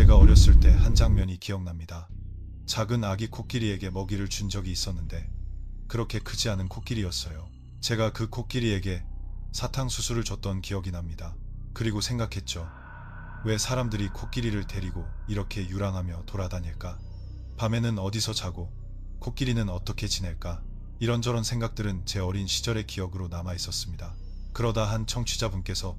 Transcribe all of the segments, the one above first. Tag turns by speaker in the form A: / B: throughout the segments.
A: 제가 어렸을 때 한 장면이 기억납니다. 작은 아기 코끼리에게 먹이를 준 적이 있었는데 그렇게 크지 않은 코끼리였어요. 제가 그 코끼리에게 사탕수수를 줬던 기억이 납니다. 그리고 생각했죠. 왜 사람들이 코끼리를 데리고 이렇게 유랑하며 돌아다닐까? 밤에는 어디서 자고 코끼리는 어떻게 지낼까? 이런저런 생각들은 제 어린 시절의 기억으로 남아 있었습니다. 그러다 한 청취자분께서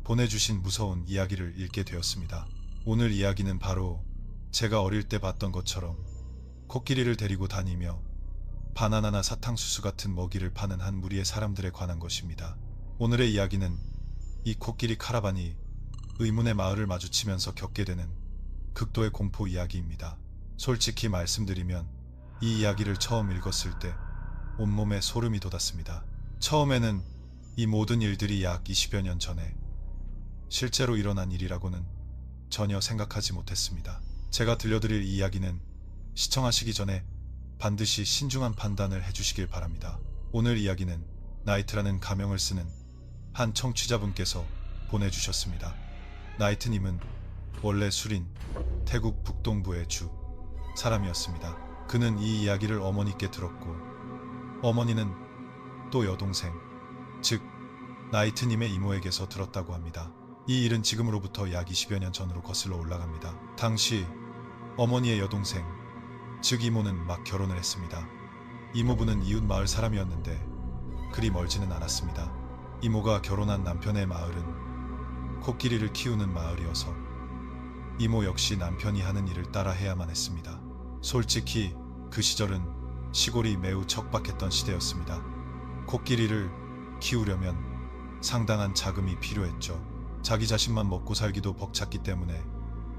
A: 보내주신 무서운 이야기를 읽게 되었습니다. 오늘 이야기는 바로 제가 어릴 때 봤던 것처럼 코끼리를 데리고 다니며 바나나나 사탕수수 같은 먹이를 파는 한 무리의 사람들에 관한 것입니다. 오늘의 이야기는 이 코끼리 카라반이 의문의 마을을 마주치면서 겪게 되는 극도의 공포 이야기입니다. 솔직히 말씀드리면 이 이야기를 처음 읽었을 때 온몸에 소름이 돋았습니다. 처음에는 이 모든 일들이 약 20여 년 전에 실제로 일어난 일이라고는 전혀 생각하지 못했습니다. 제가 들려드릴 이 이야기는 시청하시기 전에 반드시 신중한 판단을 해주시길 바랍니다. 오늘 이야기는 나이트라는 가명을 쓰는 한 청취자분께서 보내주셨습니다. 나이트님은 원래 술인 태국 북동부의 주 사람이었습니다. 그는 이 이야기를 어머니께 들었고 어머니는 또 여동생, 즉 나이트님의 이모에게서 들었다고 합니다. 이 일은 지금으로부터 약 20여 년 전으로 거슬러 올라갑니다. 당시 어머니의 여동생, 즉 이모는 막 결혼을 했습니다. 이모부는 이웃 마을 사람이었는데 그리 멀지는 않았습니다. 이모가 결혼한 남편의 마을은 코끼리를 키우는 마을이어서 이모 역시 남편이 하는 일을 따라 해야만 했습니다. 솔직히 그 시절은 시골이 매우 척박했던 시대였습니다. 코끼리를 키우려면 상당한 자금이 필요했죠. 자기 자신만 먹고 살기도 벅찼기 때문에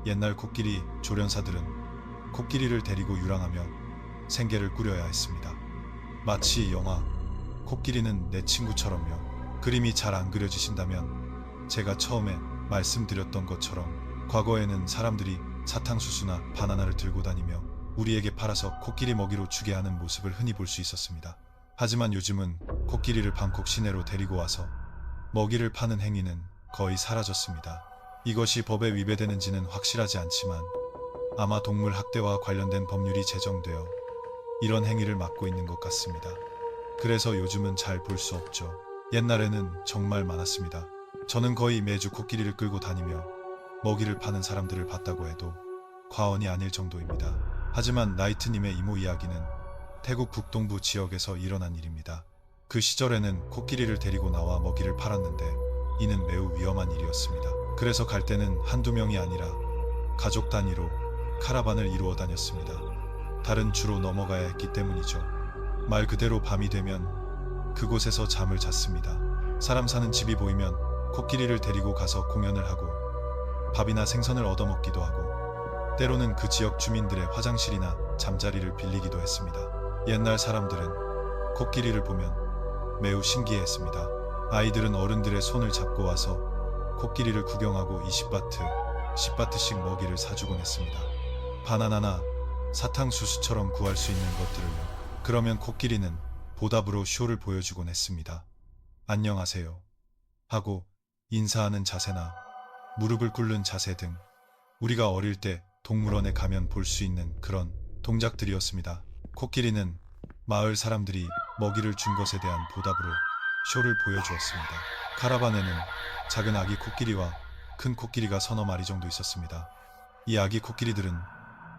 A: 옛날 코끼리 조련사들은 코끼리를 데리고 유랑하며 생계를 꾸려야 했습니다. 마치 영화 코끼리는 내 친구처럼요. 그림이 잘 안 그려지신다면 제가 처음에 말씀드렸던 것처럼 과거에는 사람들이 사탕수수나 바나나를 들고 다니며 우리에게 팔아서 코끼리 먹이로 주게 하는 모습을 흔히 볼 수 있었습니다. 하지만 요즘은 코끼리를 방콕 시내로 데리고 와서 먹이를 파는 행위는 거의 사라졌습니다. 이것이 법에 위배되는지는 확실하지 않지만 아마 동물 학대와 관련된 법률이 제정되어 이런 행위를 막고 있는 것 같습니다. 그래서 요즘은 잘 볼 수 없죠. 옛날에는 정말 많았습니다. 저는 거의 매주 코끼리를 끌고 다니며 먹이를 파는 사람들을 봤다고 해도 과언이 아닐 정도입니다. 하지만 나이트님의 이모 이야기는 태국 북동부 지역에서 일어난 일입니다. 그 시절에는 코끼리를 데리고 나와 먹이를 팔았는데 이는 매우 위험한 일이었습니다. 그래서 갈 때는 한두 명이 아니라 가족 단위로 카라반을 이루어 다녔습니다. 다른 주로 넘어가야 했기 때문이죠. 말 그대로 밤이 되면 그곳에서 잠을 잤습니다. 사람 사는 집이 보이면 코끼리를 데리고 가서 공연을 하고 밥이나 생선을 얻어먹기도 하고 때로는 그 지역 주민들의 화장실이나 잠자리를 빌리기도 했습니다. 옛날 사람들은 코끼리를 보면 매우 신기해했습니다. 아이들은 어른들의 손을 잡고 와서 코끼리를 구경하고 20바트, 10바트씩 먹이를 사주곤 했습니다. 바나나나 사탕수수처럼 구할 수 있는 것들을요. 그러면 코끼리는 보답으로 쇼를 보여주곤 했습니다. 안녕하세요 하고 인사하는 자세나 무릎을 꿇는 자세 등 우리가 어릴 때 동물원에 가면 볼 수 있는 그런 동작들이었습니다. 코끼리는 마을 사람들이 먹이를 준 것에 대한 보답으로 쇼를 보여주었습니다. 카라반에는 작은 아기 코끼리와 큰 코끼리가 서너 마리 정도 있었습니다. 이 아기 코끼리들은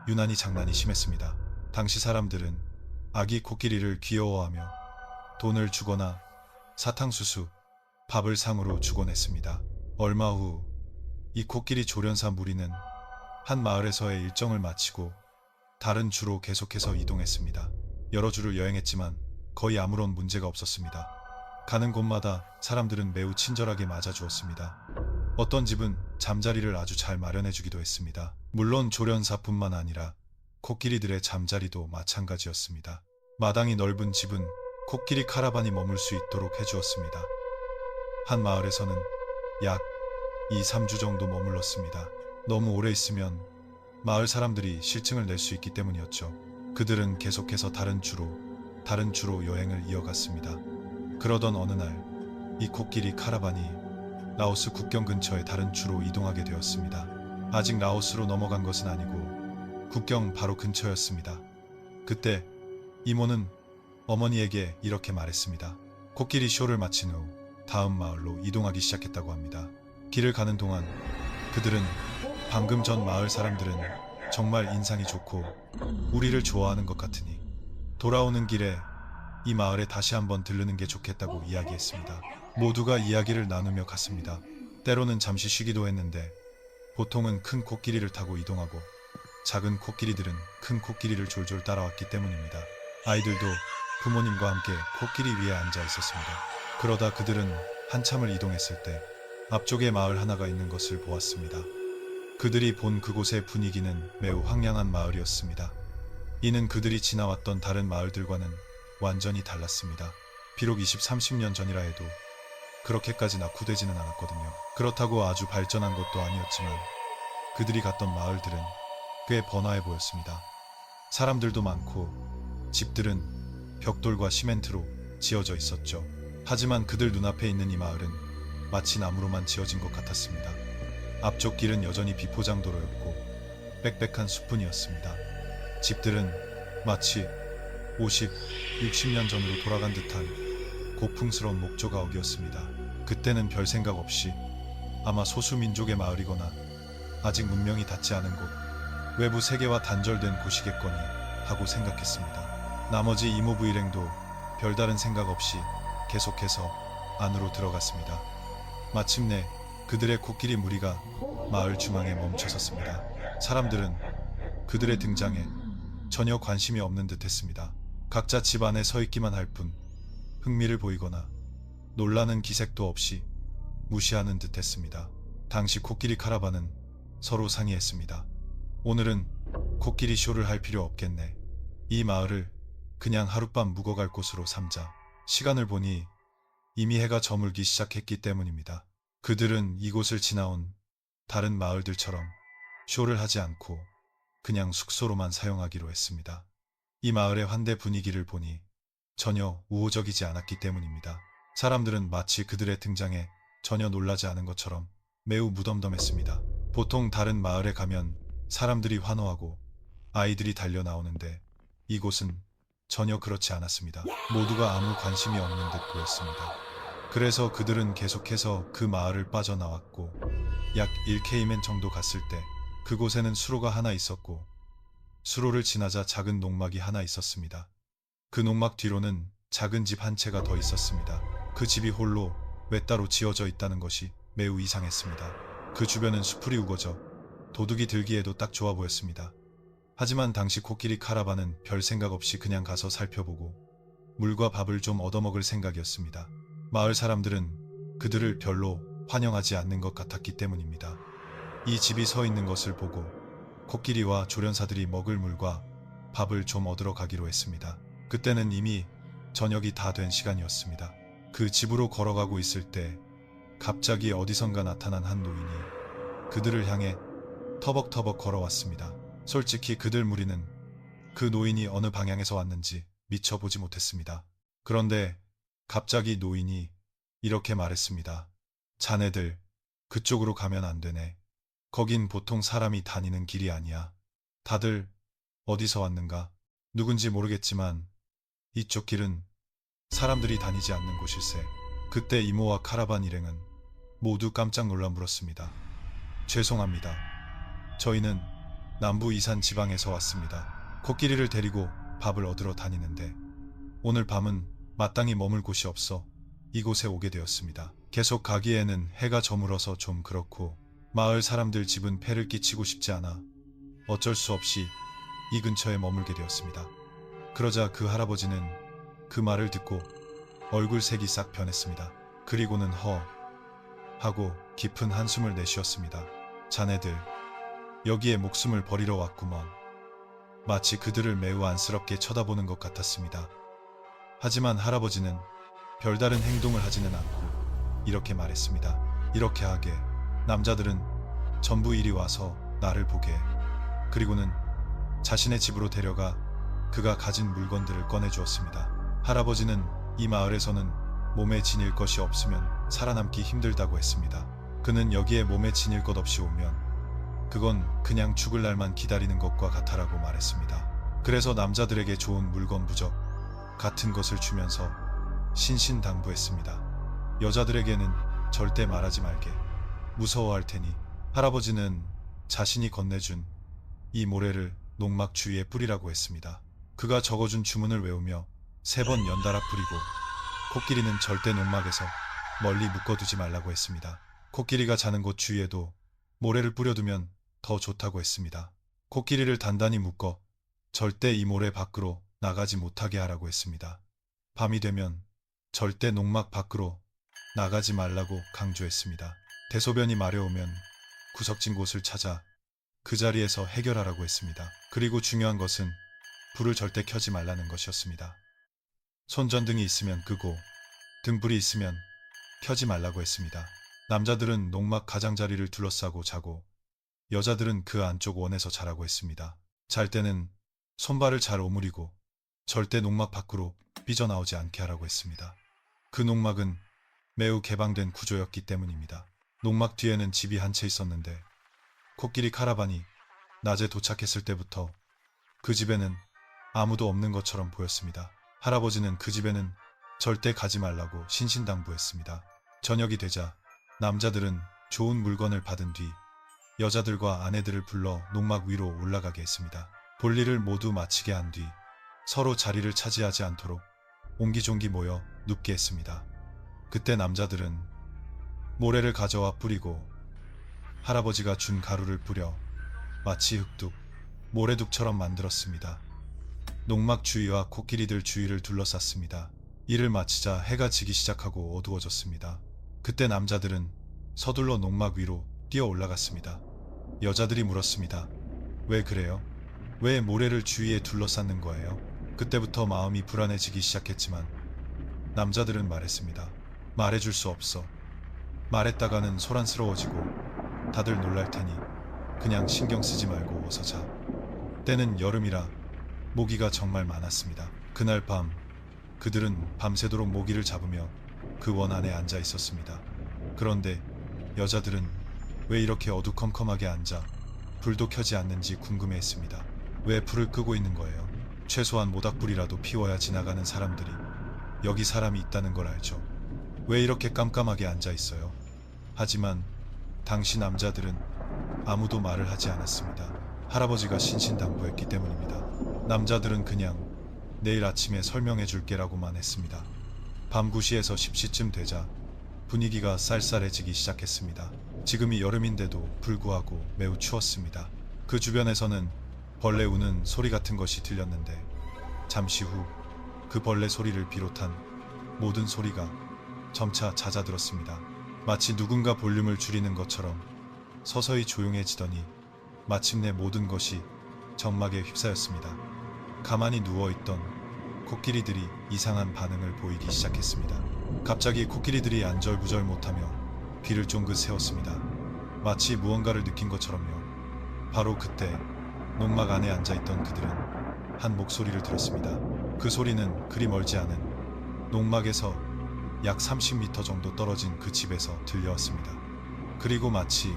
A: 유난히 장난이 심했습니다. 당시 사람들은 아기 코끼리를 귀여워하며 돈을 주거나 사탕수수, 밥을 상으로 주곤 했습니다. 얼마 후 이 코끼리 조련사 무리는 한 마을에서의 일정을 마치고 다른 주로 계속해서 이동했습니다. 여러 주를 여행했지만 거의 아무런 문제가 없었습니다. 가는 곳마다 사람들은 매우 친절하게 맞아주었습니다. 어떤 집은 잠자리를 아주 잘 마련해주기도 했습니다. 물론 조련사뿐만 아니라 코끼리들의 잠자리도 마찬가지였습니다. 마당이 넓은 집은 코끼리 카라반이 머물 수 있도록 해주었습니다. 한 마을에서는 약 2, 3주 정도 머물렀습니다. 너무 오래 있으면 마을 사람들이 실증을 낼 수 있기 때문이었죠. 그들은 계속해서 다른 주로 여행을 이어갔습니다. 그러던 어느 날 이 코끼리 카라반이 라오스 국경 근처의 다른 주로 이동하게 되었습니다. 아직 라오스로 넘어간 것은 아니고 국경 바로 근처였습니다. 그때 이모는 어머니에게 이렇게 말했습니다. 코끼리 쇼를 마친 후 다음 마을로 이동하기 시작했다고 합니다. 길을 가는 동안 그들은 방금 전 마을 사람들은 정말 인상이 좋고 우리를 좋아하는 것 같으니 돌아오는 길에 이 마을에 다시 한번 들르는 게 좋겠다고 이야기했습니다. 모두가 이야기를 나누며 갔습니다. 때로는 잠시 쉬기도 했는데 보통은 큰 코끼리를 타고 이동하고 작은 코끼리들은 큰 코끼리를 졸졸 따라왔기 때문입니다. 아이들도 부모님과 함께 코끼리 위에 앉아 있었습니다. 그러다 그들은 한참을 이동했을 때 앞쪽에 마을 하나가 있는 것을 보았습니다. 그들이 본 그곳의 분위기는 매우 황량한 마을이었습니다. 이는 그들이 지나왔던 다른 마을들과는 완전히 달랐습니다. 비록 20, 30년 전이라 해도 그렇게까지 낙후되지는 않았거든요. 그렇다고 아주 발전한 것도 아니었지만 그들이 갔던 마을들은 꽤 번화해 보였습니다. 사람들도 많고 집들은 벽돌과 시멘트로 지어져 있었죠. 하지만 그들 눈앞에 있는 이 마을은 마치 나무로만 지어진 것 같았습니다. 앞쪽 길은 여전히 비포장도로였고 빽빽한 숲뿐이었습니다. 집들은 마치 50, 60년 전으로 돌아간 듯한 고풍스러운 목조가옥이었습니다. 그때는 별 생각 없이 아마 소수민족의 마을이거나 아직 문명이 닿지 않은 곳, 외부 세계와 단절된 곳이겠거니 하고 생각했습니다. 나머지 이모부 일행도 별다른 생각 없이 계속해서 안으로 들어갔습니다. 마침내 그들의 코끼리 무리가 마을 중앙에 멈춰섰습니다. 사람들은 그들의 등장에 전혀 관심이 없는 듯 했습니다. 각자 집 안에 서 있기만 할 뿐 흥미를 보이거나 놀라는 기색도 없이 무시하는 듯 했습니다. 당시 코끼리 카라반은 서로 상의했습니다. 오늘은 코끼리 쇼를 할 필요 없겠네. 이 마을을 그냥 하룻밤 묵어갈 곳으로 삼자. 시간을 보니 이미 해가 저물기 시작했기 때문입니다. 그들은 이곳을 지나온 다른 마을들처럼 쇼를 하지 않고 그냥 숙소로만 사용하기로 했습니다. 이 마을의 환대 분위기를 보니 전혀 우호적이지 않았기 때문입니다. 사람들은 마치 그들의 등장에 전혀 놀라지 않은 것처럼 매우 무덤덤했습니다. 보통 다른 마을에 가면 사람들이 환호하고 아이들이 달려 나오는데 이곳은 전혀 그렇지 않았습니다. 모두가 아무 관심이 없는 듯 보였습니다. 그래서 그들은 계속해서 그 마을을 빠져나왔고 약 1km 정도 갔을 때 그곳에는 수로가 하나 있었고 수로를 지나자 작은 농막이 하나 있었습니다. 그 농막 뒤로는 작은 집 한 채가 더 있었습니다. 그 집이 홀로 외따로 지어져 있다는 것이 매우 이상했습니다. 그 주변은 수풀이 우거져 도둑이 들기에도 딱 좋아 보였습니다. 하지만 당시 코끼리 카라반은 별 생각 없이 그냥 가서 살펴보고 물과 밥을 좀 얻어먹을 생각이었습니다. 마을 사람들은 그들을 별로 환영하지 않는 것 같았기 때문입니다. 이 집이 서 있는 것을 보고 코끼리와 조련사들이 먹을 물과 밥을 좀 얻으러 가기로 했습니다. 그때는 이미 저녁이 다 된 시간이었습니다. 그 집으로 걸어가고 있을 때 갑자기 어디선가 나타난 한 노인이 그들을 향해 터벅터벅 걸어왔습니다. 솔직히 그들 무리는 그 노인이 어느 방향에서 왔는지 미처 보지 못했습니다. 그런데 갑자기 노인이 이렇게 말했습니다. 자네들 그쪽으로 가면 안 되네. 거긴 보통 사람이 다니는 길이 아니야. 다들 어디서 왔는가? 누군지 모르겠지만 이쪽 길은 사람들이 다니지 않는 곳일세. 그때 이모와 카라반 일행은 모두 깜짝 놀라 물었습니다. 죄송합니다. 저희는 남부 이산 지방에서 왔습니다. 코끼리를 데리고 밥을 얻으러 다니는데 오늘 밤은 마땅히 머물 곳이 없어 이곳에 오게 되었습니다. 계속 가기에는 해가 저물어서 좀 그렇고 마을 사람들 집은 폐를 끼치고 싶지 않아 어쩔 수 없이 이 근처에 머물게 되었습니다. 그러자 그 할아버지는 그 말을 듣고 얼굴색이 싹 변했습니다. 그리고는 하고 깊은 한숨을 내쉬었습니다. 자네들 여기에 목숨을 버리러 왔구먼. 마치 그들을 매우 안쓰럽게 쳐다보는 것 같았습니다. 하지만 할아버지는 별다른 행동을 하지는 않고 이렇게 말했습니다. 이렇게 하게 남자들은 전부 이리 와서 나를 보게. 그리고는 자신의 집으로 데려가 그가 가진 물건들을 꺼내주었습니다. 할아버지는 이 마을에서는 몸에 지닐 것이 없으면 살아남기 힘들다고 했습니다. 그는 여기에 몸에 지닐 것 없이 오면 그건 그냥 죽을 날만 기다리는 것과 같아라고 말했습니다. 그래서 남자들에게 좋은 물건 부적 같은 것을 주면서 신신당부했습니다. 여자들에게는 절대 말하지 말게. 무서워할 테니. 할아버지는 자신이 건네준 이 모래를 농막 주위에 뿌리라고 했습니다. 그가 적어준 주문을 외우며 3번 연달아 뿌리고 코끼리는 절대 농막에서 멀리 묶어두지 말라고 했습니다. 코끼리가 자는 곳 주위에도 모래를 뿌려두면 더 좋다고 했습니다. 코끼리를 단단히 묶어 절대 이 모래 밖으로 나가지 못하게 하라고 했습니다. 밤이 되면 절대 농막 밖으로 나가지 말라고 강조했습니다. 대소변이 마려우면 구석진 곳을 찾아 그 자리에서 해결하라고 했습니다. 그리고 중요한 것은 불을 절대 켜지 말라는 것이었습니다. 손전등이 있으면 끄고 등불이 있으면 켜지 말라고 했습니다. 남자들은 농막 가장자리를 둘러싸고 자고 여자들은 그 안쪽 원에서 자라고 했습니다. 잘 때는 손발을 잘 오므리고 절대 농막 밖으로 삐져나오지 않게 하라고 했습니다. 그 농막은 매우 개방된 구조였기 때문입니다. 농막 뒤에는 집이 한 채 있었는데 코끼리 카라반이 낮에 도착했을 때부터 그 집에는 아무도 없는 것처럼 보였습니다. 할아버지는 그 집에는 절대 가지 말라고 신신당부했습니다. 저녁이 되자 남자들은 좋은 물건을 받은 뒤 여자들과 아내들을 불러 농막 위로 올라가게 했습니다. 볼일을 모두 마치게 한 뒤 서로 자리를 차지하지 않도록 옹기종기 모여 눕게 했습니다. 그때 남자들은 모래를 가져와 뿌리고 할아버지가 준 가루를 뿌려 마치 흙둑, 모래둑처럼 만들었습니다. 농막 주위와 코끼리들 주위를 둘러쌌습니다. 일을 마치자 해가 지기 시작하고 어두워졌습니다. 그때 남자들은 서둘러 농막 위로 뛰어 올라갔습니다. 여자들이 물었습니다. 왜 그래요? 왜 모래를 주위에 둘러쌌는 거예요? 그때부터 마음이 불안해지기 시작했지만 남자들은 말했습니다. 말해줄 수 없어. 말했다가는 소란스러워지고 다들 놀랄 테니 그냥 신경 쓰지 말고 어서 자. 때는 여름이라 모기가 정말 많았습니다. 그날 밤 그들은 밤새도록 모기를 잡으며 그 원 안에 앉아 있었습니다. 그런데 여자들은 왜 이렇게 어두컴컴하게 앉아 불도 켜지 않는지 궁금해했습니다. 왜 불을 끄고 있는 거예요? 최소한 모닥불이라도 피워야 지나가는 사람들이 여기 사람이 있다는 걸 알죠. 왜 이렇게 깜깜하게 앉아 있어요? 하지만 당시 남자들은 아무도 말을 하지 않았습니다. 할아버지가 신신당부했기 때문입니다. 남자들은 그냥 내일 아침에 설명해 줄게라고만 했습니다. 밤 9시에서 10시쯤 되자 분위기가 쌀쌀해지기 시작했습니다. 지금이 여름인데도 불구하고 매우 추웠습니다. 그 주변에서는 벌레 우는 소리 같은 것이 들렸는데 잠시 후 그 벌레 소리를 비롯한 모든 소리가 점차 잦아들었습니다. 마치 누군가 볼륨을 줄이는 것처럼 서서히 조용해지더니 마침내 모든 것이 점막에 휩싸였습니다. 가만히 누워있던 코끼리들이 이상한 반응을 보이기 시작했습니다. 갑자기 코끼리들이 안절부절 못하며 귀를 쫑긋 세웠습니다. 마치 무언가를 느낀 것처럼요. 바로 그때 농막 안에 앉아있던 그들은 한 목소리를 들었습니다. 그 소리는 그리 멀지 않은 농막에서 약 30m 정도 떨어진 그 집에서 들려왔습니다. 그리고 마치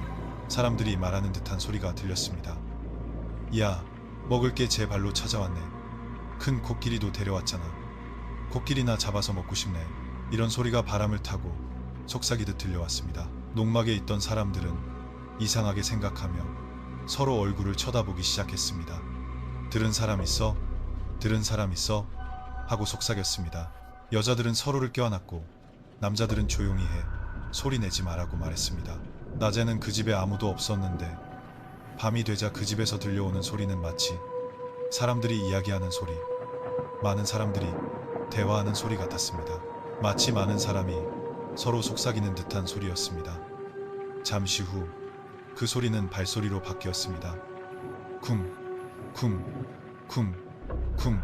A: 사람들이 말하는 듯한 소리가 들렸습니다. 야, 먹을 게 제 발로 찾아왔네. 큰 코끼리도 데려왔잖아. 코끼리나 잡아서 먹고 싶네. 이런 소리가 바람을 타고 속삭이듯 들려왔습니다. 농막에 있던 사람들은 이상하게 생각하며 서로 얼굴을 쳐다보기 시작했습니다. 들은 사람 있어? 들은 사람 있어? 하고 속삭였습니다. 여자들은 서로를 껴안았고 남자들은 조용히 해. 소리 내지 말라고 말했습니다. 낮에는 그 집에 아무도 없었는데 밤이 되자 그 집에서 들려오는 소리는 마치 사람들이 이야기하는 소리, 많은 사람들이 대화하는 소리 같았습니다. 마치 많은 사람이 서로 속삭이는 듯한 소리였습니다. 잠시 후 그 소리는 발소리로 바뀌었습니다. 쿵, 쿵, 쿵, 쿵.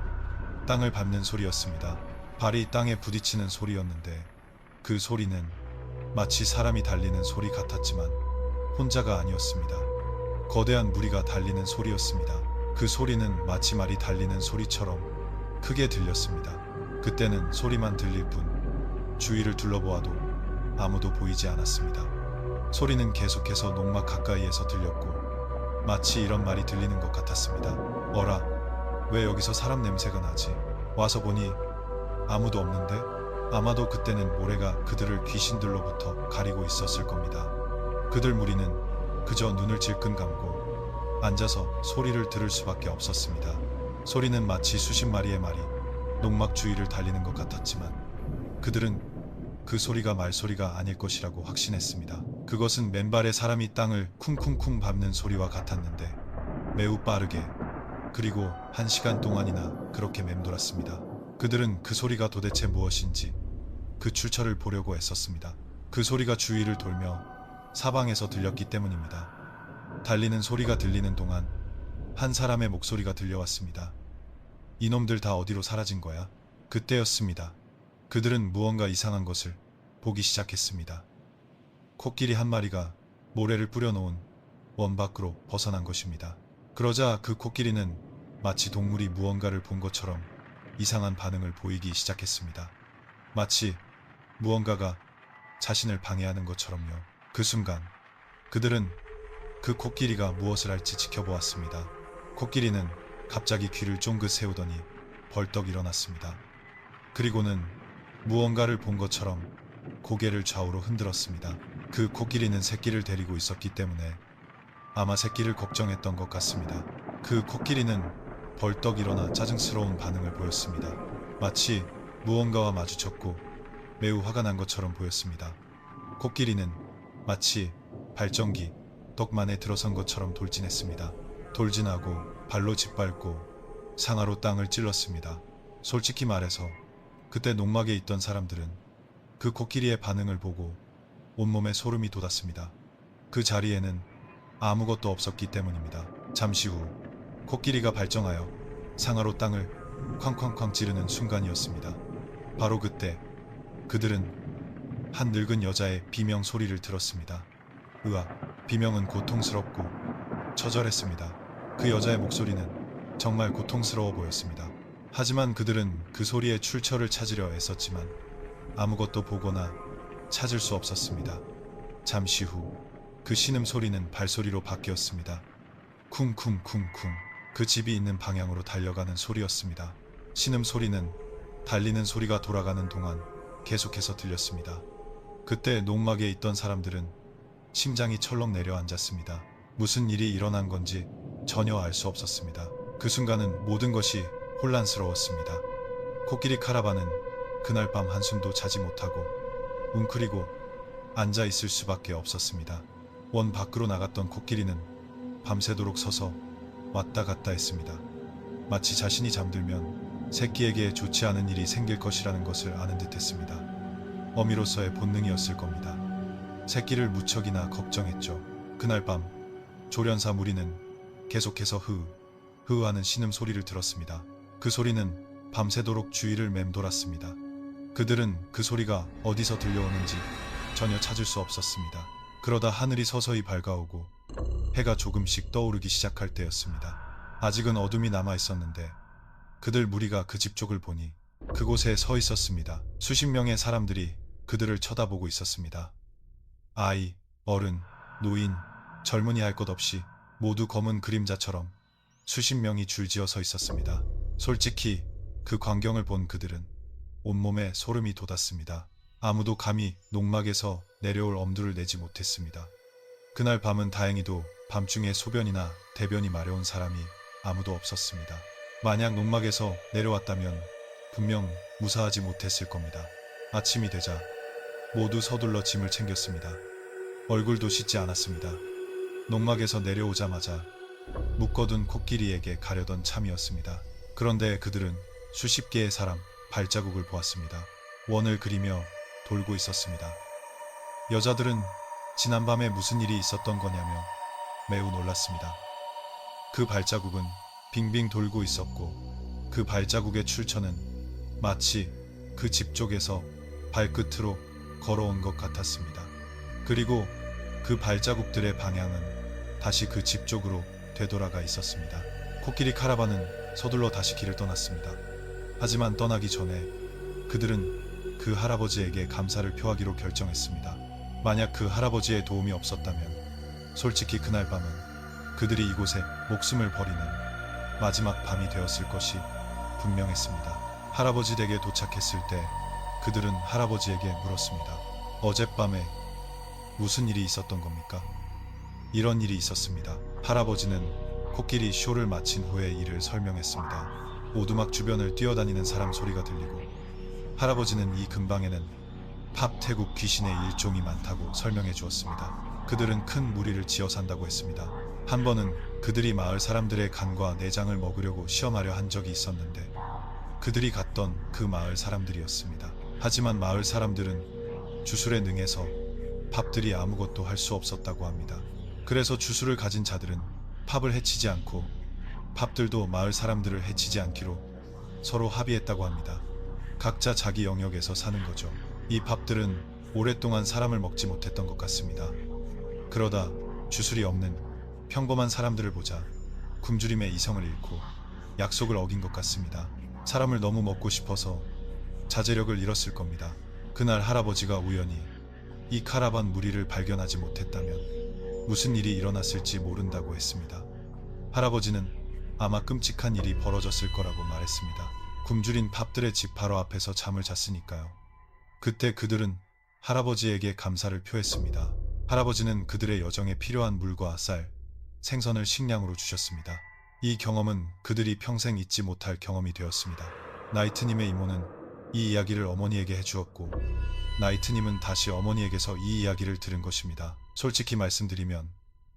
A: 땅을 밟는 소리였습니다. 발이 땅에 부딪히는 소리였는데 그 소리는 마치 사람이 달리는 소리 같았지만 혼자가 아니었습니다. 거대한 무리가 달리는 소리였습니다. 그 소리는 마치 말이 달리는 소리처럼 크게 들렸습니다. 그때는 소리만 들릴 뿐 주위를 둘러보아도 아무도 보이지 않았습니다. 소리는 계속해서 농막 가까이에서 들렸고 마치 이런 말이 들리는 것 같았습니다. 어라, 왜 여기서 사람 냄새가 나지? 와서 보니 아무도 없는데? 아마도 그때는 모래가 그들을 귀신들로부터 가리고 있었을 겁니다. 그들 무리는 그저 눈을 질끈 감고 앉아서 소리를 들을 수밖에 없었습니다. 소리는 마치 수십 마리의 말이 농막 주위를 달리는 것 같았지만 그들은 그 소리가 말소리가 아닐 것이라고 확신했습니다. 그것은 맨발의 사람이 땅을 쿵쿵쿵 밟는 소리와 같았는데 매우 빠르게, 그리고 1시간 동안이나 그렇게 맴돌았습니다. 그들은 그 소리가 도대체 무엇인지 그 출처를 보려고 애썼습니다. 그 소리가 주위를 돌며 사방에서 들렸기 때문입니다. 달리는 소리가 들리는 동안 한 사람의 목소리가 들려왔습니다. 이놈들 다 어디로 사라진 거야? 그때였습니다. 그들은 무언가 이상한 것을 보기 시작했습니다. 코끼리 한 마리가 모래를 뿌려놓은 원 밖으로 벗어난 것입니다. 그러자 그 코끼리는 마치 동물이 무언가를 본 것처럼 이상한 반응을 보이기 시작했습니다. 마치 무언가가 자신을 방해하는 것처럼요. 그 순간 그들은 그 코끼리가 무엇을 할지 지켜보았습니다. 코끼리는 갑자기 귀를 쫑긋 세우더니 벌떡 일어났습니다. 그리고는 무언가를 본 것처럼 고개를 좌우로 흔들었습니다. 그 코끼리는 새끼를 데리고 있었기 때문에 아마 새끼를 걱정했던 것 같습니다. 그 코끼리는 벌떡 일어나 짜증스러운 반응을 보였습니다. 마치 무언가와 마주쳤고 매우 화가 난 것처럼 보였습니다. 코끼리는 마치 발전기 덕만에 들어선 것처럼 돌진했습니다. 돌진하고 발로 짓밟고 상하로 땅을 찔렀습니다. 솔직히 말해서 그때 농막에 있던 사람들은 그 코끼리의 반응을 보고 온몸에 소름이 돋았습니다. 그 자리에는 아무것도 없었기 때문입니다. 잠시 후 코끼리가 발정하여 상하로 땅을 쾅쾅쾅 찌르는 순간이었습니다. 바로 그때 그들은 한 늙은 여자의 비명 소리를 들었습니다. 으악, 비명은 고통스럽고 처절했습니다. 그 여자의 목소리는 정말 고통스러워 보였습니다. 하지만 그들은 그 소리의 출처를 찾으려 애썼지만 아무것도 보거나 찾을 수 없었습니다. 잠시 후 그 신음소리는 발소리로 바뀌었습니다. 쿵쿵쿵쿵, 그 집이 있는 방향으로 달려가는 소리였습니다. 신음소리는 달리는 소리가 돌아가는 동안 계속해서 들렸습니다. 그때 농막에 있던 사람들은 심장이 철렁 내려앉았습니다. 무슨 일이 일어난 건지 전혀 알 수 없었습니다. 그 순간은 모든 것이 혼란스러웠습니다. 코끼리 카라반은 그날 밤 한숨도 자지 못하고 웅크리고 앉아 있을 수밖에 없었습니다. 원 밖으로 나갔던 코끼리는 밤새도록 서서 왔다 갔다 했습니다. 마치 자신이 잠들면 새끼에게 좋지 않은 일이 생길 것이라는 것을 아는 듯 했습니다. 어미로서의 본능이었을 겁니다. 새끼를 무척이나 걱정했죠. 그날 밤 조련사 무리는 계속해서 흐흐하는 신음소리를 들었습니다. 그 소리는 밤새도록 주위를 맴돌았습니다. 그들은 그 소리가 어디서 들려오는지 전혀 찾을 수 없었습니다. 그러다 하늘이 서서히 밝아오고 해가 조금씩 떠오르기 시작할 때였습니다. 아직은 어둠이 남아 있었는데 그들 무리가 그 집 쪽을 보니 그곳에 서 있었습니다. 수십 명의 사람들이 그들을 쳐다보고 있었습니다. 아이, 어른, 노인, 젊은이 할 것 없이 모두 검은 그림자처럼 수십 명이 줄지어 서 있었습니다. 솔직히 그 광경을 본 그들은 온몸에 소름이 돋았습니다. 아무도 감히 농막에서 내려올 엄두를 내지 못했습니다. 그날 밤은 다행히도 밤중에 소변이나 대변이 마려운 사람이 아무도 없었습니다. 만약 농막에서 내려왔다면 분명 무사하지 못했을 겁니다. 아침이 되자 모두 서둘러 짐을 챙겼습니다. 얼굴도 씻지 않았습니다. 농막에서 내려오자마자 묶어둔 코끼리에게 가려던 참이었습니다. 그런데 그들은 수십 개의 사람 발자국을 보았습니다. 원을 그리며 돌고 있었습니다. 여자들은 지난밤에 무슨 일이 있었던 거냐며 매우 놀랐습니다. 그 발자국은 빙빙 돌고 있었고 그 발자국의 출처는 마치 그 집 쪽에서 발끝으로 걸어온 것 같았습니다. 그리고 그 발자국들의 방향은 다시 그 집 쪽으로 되돌아가 있었습니다. 코끼리 카라반은 서둘러 다시 길을 떠났습니다. 하지만 떠나기 전에 그들은 그 할아버지에게 감사를 표하기로 결정했습니다. 만약 그 할아버지의 도움이 없었다면 솔직히 그날 밤은 그들이 이곳에 목숨을 버리는 마지막 밤이 되었을 것이 분명했습니다. 할아버지 댁에 도착했을 때 그들은 할아버지에게 물었습니다. 어젯밤에 무슨 일이 있었던 겁니까? 이런 일이 있었습니다. 할아버지는 코끼리 쇼를 마친 후에 일을 설명했습니다. 오두막 주변을 뛰어다니는 사람 소리가 들리고 할아버지는 이 근방에는 팝 태국 귀신의 일종이 많다고 설명해 주었습니다. 그들은 큰 무리를 지어 산다고 했습니다. 한 번은 그들이 마을 사람들의 간과 내장을 먹으려고 시험하려 한 적이 있었는데 그들이 갔던 그 마을 사람들이었습니다. 하지만 마을 사람들은 주술에 능해서 팝들이 아무것도 할 수 없었다고 합니다. 그래서 주술을 가진 자들은 팝을 해치지 않고 팝들도 마을 사람들을 해치지 않기로 서로 합의했다고 합니다. 각자 자기 영역에서 사는 거죠. 이 팝들은 오랫동안 사람을 먹지 못했던 것 같습니다. 그러다 주술이 없는 평범한 사람들을 보자 굶주림의 이성을 잃고 약속을 어긴 것 같습니다. 사람을 너무 먹고 싶어서 자제력을 잃었을 겁니다. 그날 할아버지가 우연히 이 카라반 무리를 발견하지 못했다면 무슨 일이 일어났을지 모른다고 했습니다. 할아버지는 아마 끔찍한 일이 벌어졌을 거라고 말했습니다. 굶주린 팝들의 집 바로 앞에서 잠을 잤으니까요. 그때 그들은 할아버지에게 감사를 표했습니다. 할아버지는 그들의 여정에 필요한 물과 쌀, 생선을 식량으로 주셨습니다. 이 경험은 그들이 평생 잊지 못할 경험이 되었습니다. 나이트님의 이모는 이 이야기를 어머니에게 해주었고 나이트님은 다시 어머니에게서 이 이야기를 들은 것입니다. 솔직히 말씀드리면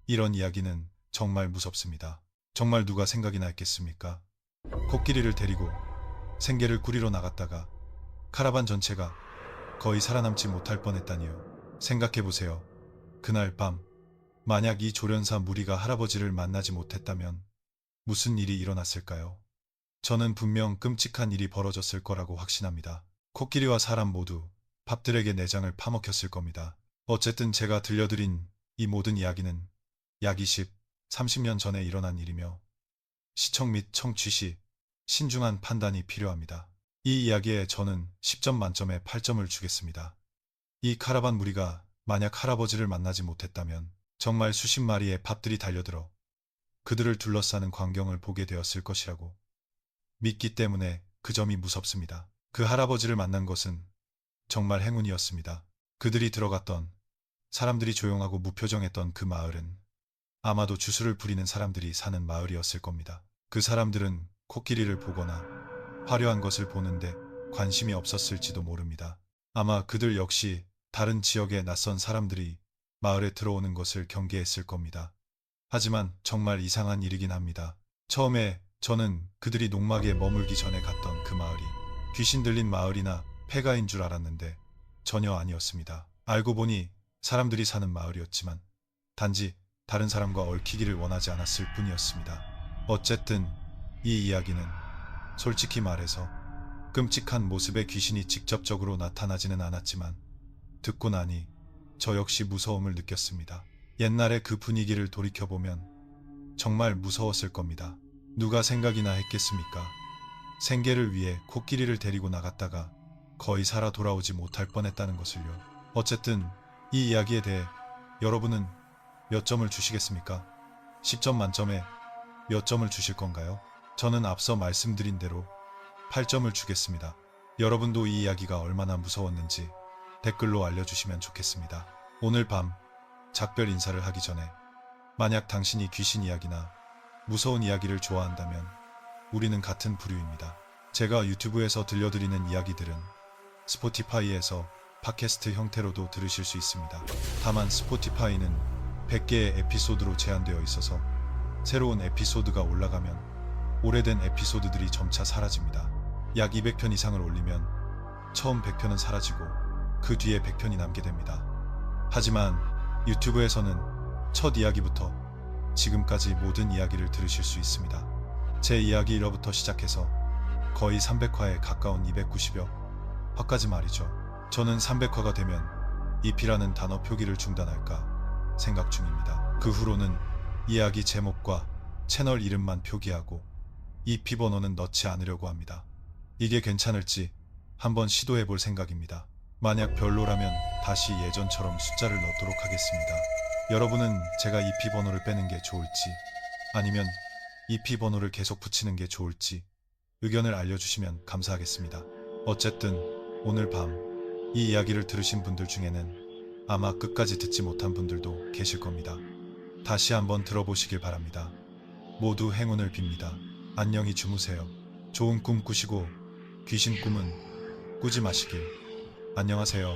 A: 이런 이야기는 정말 무섭습니다. 정말 누가 생각이나 했겠습니까? 코끼리를 데리고 생계를 꾸리러 나갔다가 카라반 전체가 거의 살아남지 못할 뻔했다니요. 생각해보세요. 그날 밤 만약 이 조련사 무리가 할아버지를 만나지 못했다면 무슨 일이 일어났을까요? 저는 분명 끔찍한 일이 벌어졌을 거라고 확신합니다. 코끼리와 사람 모두 팝들에게 내장을 파먹혔을 겁니다. 어쨌든 제가 들려드린 이 모든 이야기는 약 20, 30년 전에 일어난 일이며 시청 및 청취 시 신중한 판단이 필요합니다. 이 이야기에 저는 10점 만점에 8점을 주겠습니다. 이 카라반 무리가 만약 할아버지를 만나지 못했다면 정말 수십 마리의 팝들이 달려들어 그들을 둘러싸는 광경을 보게 되었을 것이라고 믿기 때문에 그 점이 무섭습니다. 그 할아버지를 만난 것은 정말 행운이었습니다. 그들이 들어갔던 사람들이 조용하고 무표정했던 그 마을은 아마도 주술을 부리는 사람들이 사는 마을이었을 겁니다. 그 사람들은 코끼리를 보거나 화려한 것을 보는데 관심이 없었을지도 모릅니다. 아마 그들 역시 다른 지역의 낯선 사람들이 마을에 들어오는 것을 경계했을 겁니다. 하지만 정말 이상한 일이긴 합니다. 처음에 저는 그들이 농막에 머물기 전에 갔던 그 마을이 귀신 들린 마을이나 폐가인 줄 알았는데 전혀 아니었습니다. 알고 보니 사람들이 사는 마을이었지만 단지 다른 사람과 얽히기를 원하지 않았을 뿐이었습니다. 어쨌든 이 이야기는 솔직히 말해서 끔찍한 모습의 귀신이 직접적으로 나타나지는 않았지만 듣고 나니 저 역시 무서움을 느꼈습니다. 옛날의 그 분위기를 돌이켜보면 정말 무서웠을 겁니다. 누가 생각이나 했겠습니까? 생계를 위해 코끼리를 데리고 나갔다가 거의 살아 돌아오지 못할 뻔했다는 것을요. 어쨌든 이 이야기에 대해 여러분은 몇 점을 주시겠습니까? 10점 만점에 몇 점을 주실 건가요? 저는 앞서 말씀드린 대로 8점을 주겠습니다. 여러분도 이 이야기가 얼마나 무서웠는지 댓글로 알려주시면 좋겠습니다. 오늘 밤 작별 인사를 하기 전에 만약 당신이 귀신 이야기나 무서운 이야기를 좋아한다면 우리는 같은 부류입니다. 제가 유튜브에서 들려드리는 이야기들은 스포티파이에서 팟캐스트 형태로도 들으실 수 있습니다. 다만 스포티파이는 100개의 에피소드로 제한되어 있어서 새로운 에피소드가 올라가면 오래된 에피소드들이 점차 사라집니다. 약 200편 이상을 올리면 처음 100편은 사라지고 그 뒤에 100편이 남게 됩니다. 하지만 유튜브에서는 첫 이야기부터 지금까지 모든 이야기를 들으실 수 있습니다. 제 이야기 1화부터 시작해서 거의 300화에 가까운 290여 화까지 말이죠. 저는 300화가 되면 EP라는 단어 표기를 중단할까 생각 중입니다. 그 후로는 이야기 제목과 채널 이름만 표기하고 EP 번호는 넣지 않으려고 합니다. 이게 괜찮을지 한번 시도해 볼 생각입니다. 만약 별로라면 다시 예전처럼 숫자를 넣도록 하겠습니다. 여러분은 제가 EP 번호를 빼는 게 좋을지 아니면 EP 번호를 계속 붙이는 게 좋을지 의견을 알려주시면 감사하겠습니다. 어쨌든 오늘 밤 이 이야기를 들으신 분들 중에는 아마 끝까지 듣지 못한 분들도 계실 겁니다. 다시 한번 들어보시길 바랍니다. 모두 행운을 빕니다. 안녕히 주무세요. 좋은 꿈 꾸시고 귀신 꿈은 꾸지 마시길. 안녕하세요.